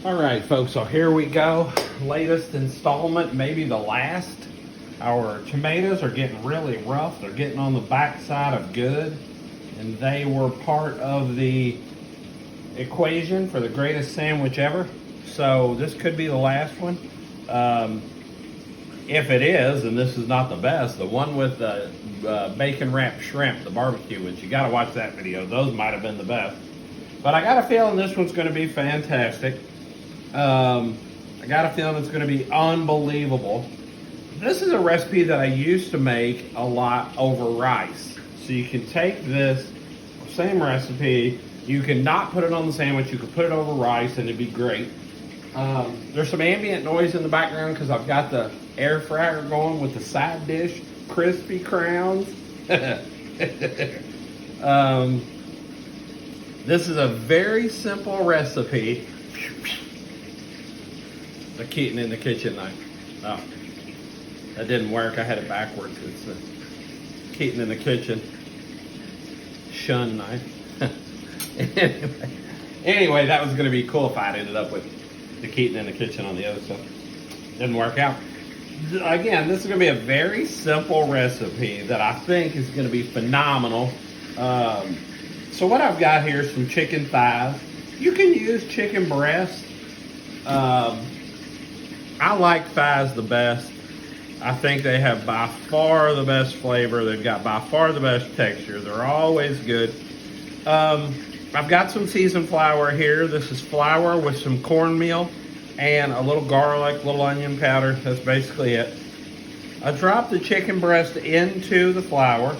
All right, folks, so here we go. Latest installment, maybe the last. Our tomatoes are getting really rough. They're getting on the backside of good. And they were part of the equation for the greatest sandwich ever. So this could be the last one. If it is, and this is not the best, the one with the bacon wrapped shrimp, the barbecue ones, you gotta watch that video. Those might have been the best. But I got a feeling this one's gonna be fantastic. I got a feeling it's gonna be unbelievable. This is a recipe that I used to make a lot over rice. So you can take this same recipe, you can not put it on the sandwich, you can put it over rice and it'd be great. There's some ambient noise in the background because I've got the air fryer going with the side dish, crispy crowns. This is a very simple recipe. The Keaton in the kitchen knife. Oh, that didn't work. I had it backwards. It's the Keaton in the kitchen shun knife. Anyway, that was going to be cool if I'd ended up with the Keaton in the kitchen on the other stuff. Didn't work out. Again, this is going to be a very simple recipe that I think is going to be phenomenal. So what I've got here is some chicken thighs. You can use chicken breast. I like thighs the best. I think they have by far the best flavor. They've got by far the best texture. They're always good. I've got some seasoned flour here. This is flour with some cornmeal and a little garlic, little onion powder. That's basically it. I dropped the chicken breast into the flour.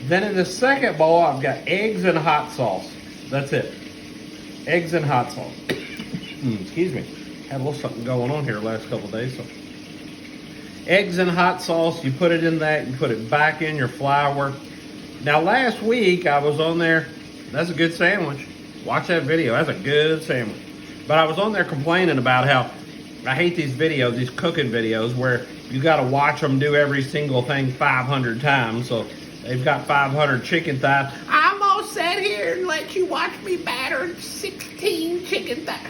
Then in the second bowl, I've got eggs and hot sauce. That's it. Eggs and hot sauce. Excuse me. Had a little something going on here the last couple of days. So. Eggs and hot sauce, you put it in that, you put it back in your flour. Now last week I was on there, that's a good sandwich. Watch that video, that's a good sandwich. But I was on there complaining about how I hate these videos, these cooking videos where you gotta watch them do every single thing 500 times. So they've got 500 chicken thighs. I'm gonna sit here and let you watch me batter 16 chicken thighs.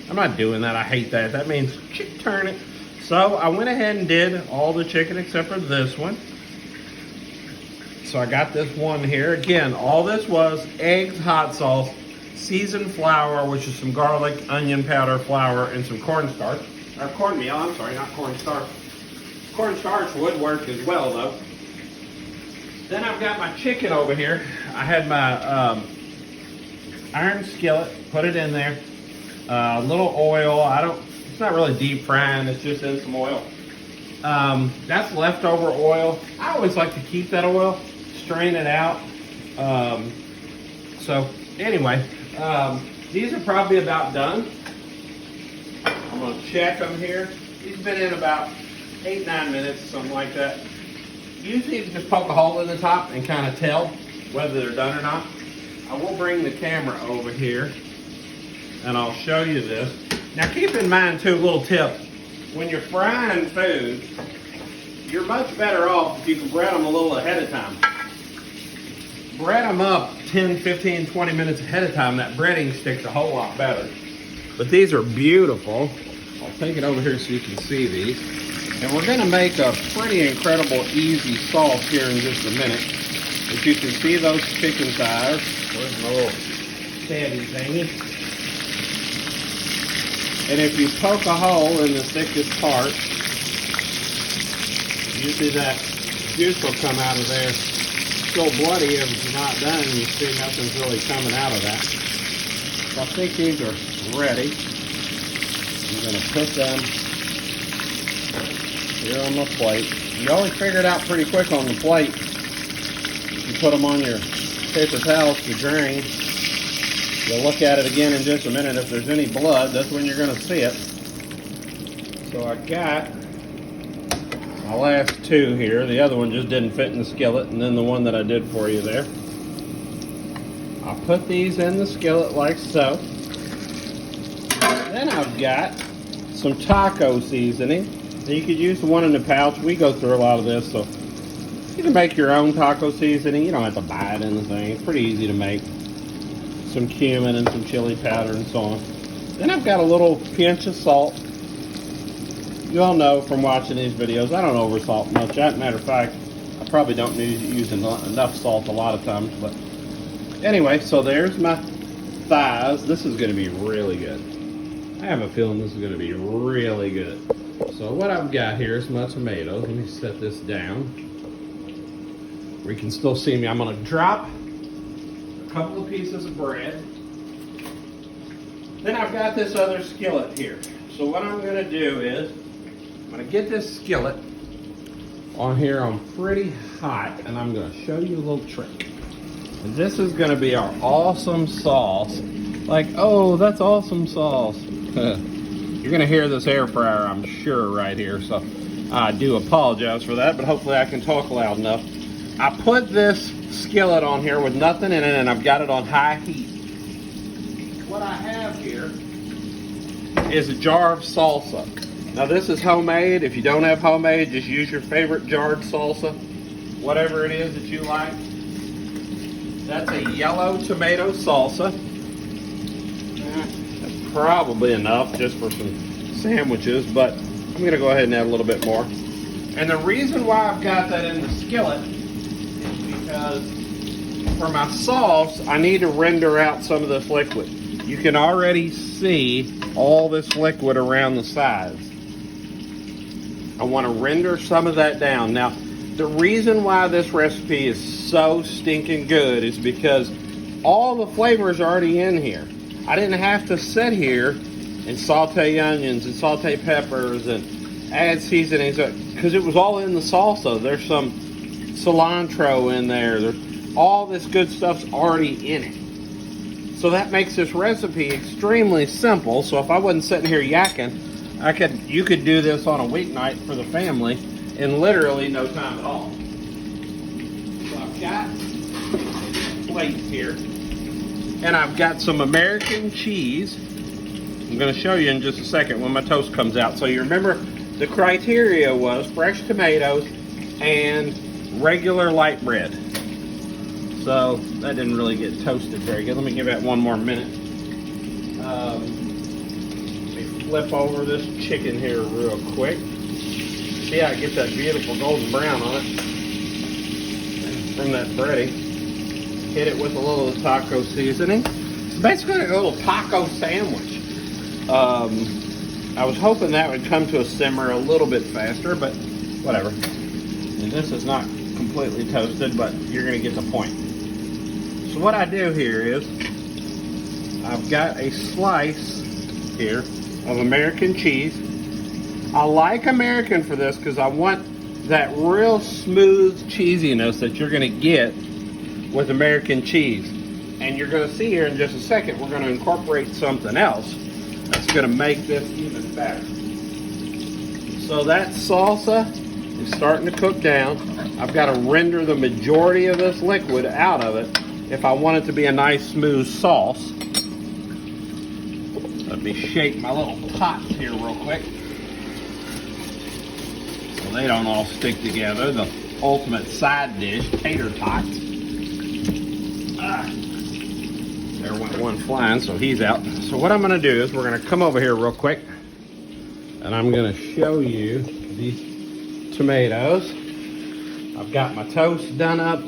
I'm not doing that, I hate that. That means turn it. So I went ahead and did all the chicken except for this one. So I got this one here. Again, all this was eggs, hot sauce, seasoned flour, which is some garlic, onion powder, flour, and some cornstarch. Or cornmeal, I'm sorry, not cornstarch. Cornstarch would work as well though. Then I've got my chicken over here. I had my iron skillet, put it in there. A little oil. It's not really deep frying, it's just in some oil. That's leftover oil. I always like to keep that oil, strain it out. So anyway, these are probably about done. I'm gonna check them here. These have been in about 8-9 minutes, something like that. Usually you just poke a hole in the top and kind of tell whether they're done or not. I will bring the camera over here and I'll show you this. Now keep in mind too, a little tip, when you're frying food, you're much better off if you can bread them a little ahead of time. Bread them up 10, 15, 20 minutes ahead of time, that breading sticks a whole lot better. But these are beautiful. I'll take it over here so you can see these. And we're gonna make a pretty incredible easy sauce here in just a minute. But you can see those chicken thighs. Where's my little stabby thingy? And if you poke a hole in the thickest part, usually that juice will come out of there. It's still bloody if it's not done. You see nothing's really coming out of that. So I think these are ready. I'm going to put them here on the plate. You always figure it out pretty quick on the plate. You put them on your paper towels to drain. You'll look at it again in just a minute. If there's any blood, that's when you're going to see it. So I got my last two here. The other one just didn't fit in the skillet, and then the one that I did for you there. I'll put these in the skillet like so. Then I've got some taco seasoning. Now you could use the one in the pouch. We go through a lot of this, so you can make your own taco seasoning. You don't have to buy it in the thing. It's pretty easy to make. Some cumin and some chili powder and so on. Then I've got a little pinch of salt. You all know from watching these videos, I don't over salt much. As a matter of fact, I probably don't need to use enough salt a lot of times. But anyway, so there's my thighs. This is going to be really good. I have a feeling this is going to be really good. So what I've got here is my tomatoes. Let me set this down where you can still see me. I'm going to drop a couple of pieces of bread. Then I've got this other skillet here. So what I'm going to do is I'm going to get this skillet on here on pretty hot, and I'm going to show you a little trick. And this is going to be our awesome sauce. Like, oh, that's awesome sauce. You're going to hear this air fryer, I'm sure, right here. So I do apologize for that, but hopefully I can talk loud enough. I put this skillet on here with nothing in it, and I've got it on high heat. What I have here is a jar of salsa. Now this is homemade. If you don't have homemade, just use your favorite jarred salsa, whatever it is that you like. That's a yellow tomato salsa. That's probably enough just for some sandwiches, but I'm going to go ahead and add a little bit more. And the reason why I've got that in the skillet is because for my sauce, I need to render out some of this liquid. You can already see all this liquid around the sides. I want to render some of that down. Now, the reason why this recipe is so stinking good is because all the flavors are already in here. I didn't have to sit here and saute onions and saute peppers and add seasonings because it was all in the salsa. There's some cilantro in there. There's all this good stuff's already in it. So that makes this recipe extremely simple. So if I wasn't sitting here yakking, you could do this on a weeknight for the family in literally no time at all. So I've got plates here, and I've got some American cheese. I'm going to show you in just a second when my toast comes out. So you remember the criteria was fresh tomatoes and regular light bread. So that didn't really get toasted very good. Let me give that one more minute. Let me flip over this chicken here real quick. See how I get that beautiful golden brown on it from that breading. Hit it with a little taco seasoning. It's basically like a little taco sandwich. I was hoping that would come to a simmer a little bit faster, but whatever. And this is not completely toasted, but you're going to get the point. So what I do here is I've got a slice here of American cheese. I like American for this because I want that real smooth cheesiness that you're going to get with American cheese. And you're going to see here in just a second, we're going to incorporate something else that's going to make this even better. So that salsa is starting to cook down. I've got to render the majority of this liquid out of it if I want it to be a nice smooth sauce. Let me shake my little pots here real quick so they don't all stick together. The ultimate side dish, tater tots. There went one flying, so he's out. So what I'm going to do is we're going to come over here real quick, and I'm going to show you these tomatoes. I've got my toast done up.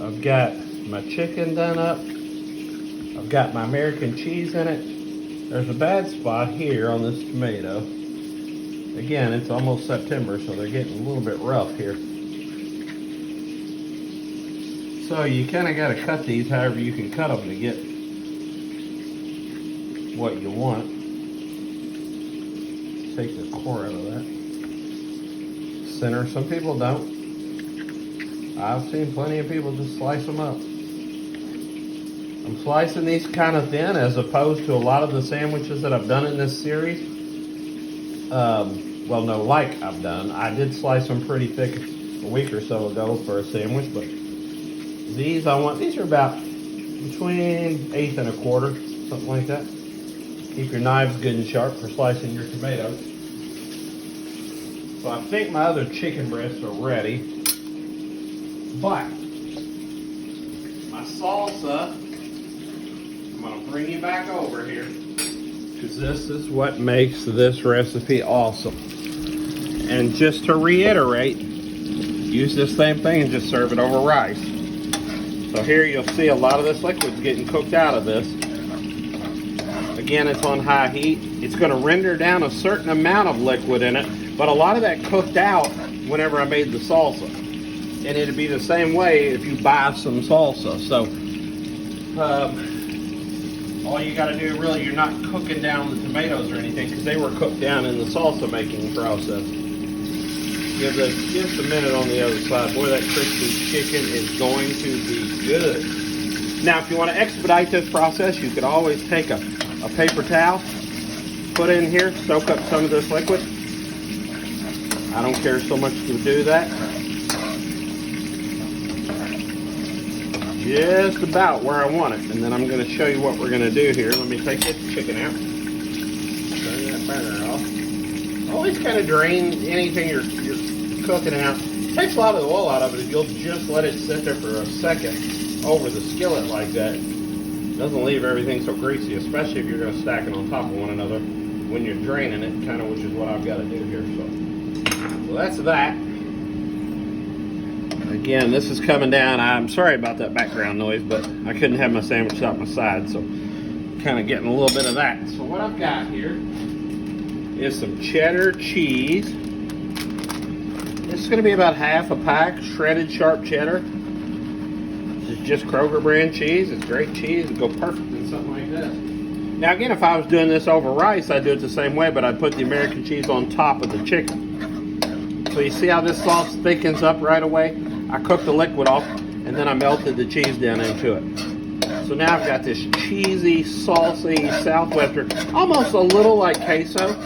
I've got my chicken done up. I've got my American cheese in it. There's a bad spot here on this tomato. Again, it's almost September, so they're getting a little bit rough here. So you kind of got to cut these however you can cut them to get what you want. Take the core out of that. Center. Some people don't. I've seen plenty of people just slice them up. I'm slicing these kind of thin as opposed to a lot of the sandwiches that I've done in this series. Well, no, like I've done. I did slice them pretty thick a week or so ago for a sandwich, but these are about between 1/8 and 1/4, something like that. Keep your knives good and sharp for slicing your tomatoes. So I think my other chicken breasts are ready. But my salsa, I'm going to bring you back over here, because this is what makes this recipe awesome. And just to reiterate, use this same thing and just serve it over rice. So here you'll see a lot of this liquid's getting cooked out of this. Again, it's on high heat. It's going to render down a certain amount of liquid in it, but a lot of that cooked out whenever I made the salsa. And it'd be the same way if you buy some salsa. So all you got to do, really, you're not cooking down the tomatoes or anything, because they were cooked down in the salsa making process. Give this just a minute on the other side. Boy, that crispy chicken is going to be good. Now, if you want to expedite this process, you could always take a paper towel, put it in here, soak up some of this liquid. I don't care so much to do that. Just about where I want it. And then I'm going to show you what we're going to do here. Let me take this chicken out. Turn that burner off. Always kind of drain anything you're cooking out. It takes a lot of the oil out of it if you'll just let it sit there for a second over the skillet like that. It doesn't leave everything so greasy, especially if you're going to stack it on top of one another when you're draining it, kind of, which is what I've got to do here. So that's that. Again, this is coming down. I'm sorry about that background noise, but I couldn't have my sandwich out my side, so kind of getting a little bit of that. So what I've got here is some cheddar cheese. This is going to be about half a pack, shredded sharp cheddar. This is just Kroger brand cheese. It's great cheese. It'd go perfect in something like this. Now again, if I was doing this over rice, I'd do it the same way, but I'd put the American cheese on top of the chicken. So you see how this sauce thickens up right away? I cooked the liquid off, and then I melted the cheese down into it. So now I've got this cheesy, saucy Southwestern, almost a little like queso,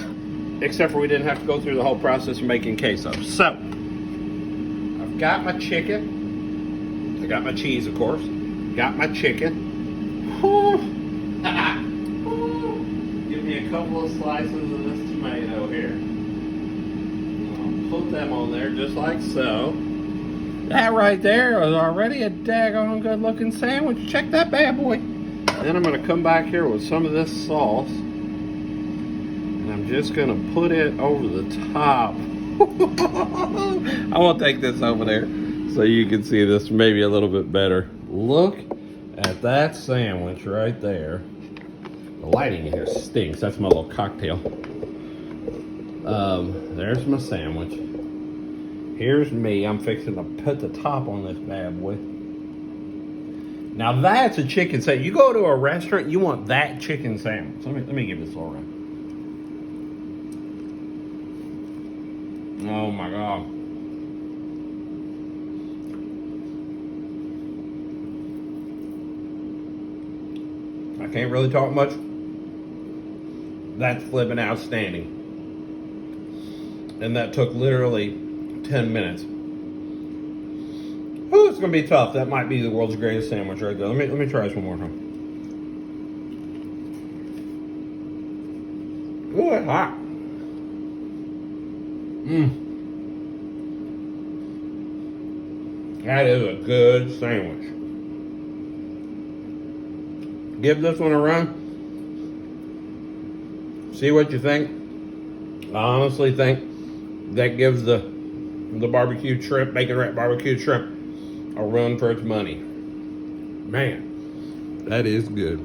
except for we didn't have to go through the whole process of making queso. So, I've got my chicken. I got my cheese, of course. Got my chicken. Give me a couple of slices of this tomato here. I'll put them on there just like so. That right there is already a daggone good looking sandwich. Check that bad boy. Then I'm going to come back here with some of this sauce. And I'm just going to put it over the top. I will take this over there so you can see this maybe a little bit better. Look at that sandwich right there. The lighting in here stinks. That's my little cocktail. There's my sandwich. Here's me. I'm fixing to put the top on this bad boy. Now that's a chicken sandwich. You go to a restaurant, you want that chicken sandwich. Let me give this all around. Oh my God. I can't really talk much. That's flipping outstanding. And that took literally 10 minutes. Ooh, it's gonna be tough. That might be the world's greatest sandwich right there. Let me try this one more time. Ooh, it's hot. That is a good sandwich. Give this one a run. See what you think. I honestly think that gives the barbecue shrimp, bacon wrapped barbecue shrimp, a run for its money. Man, that is good.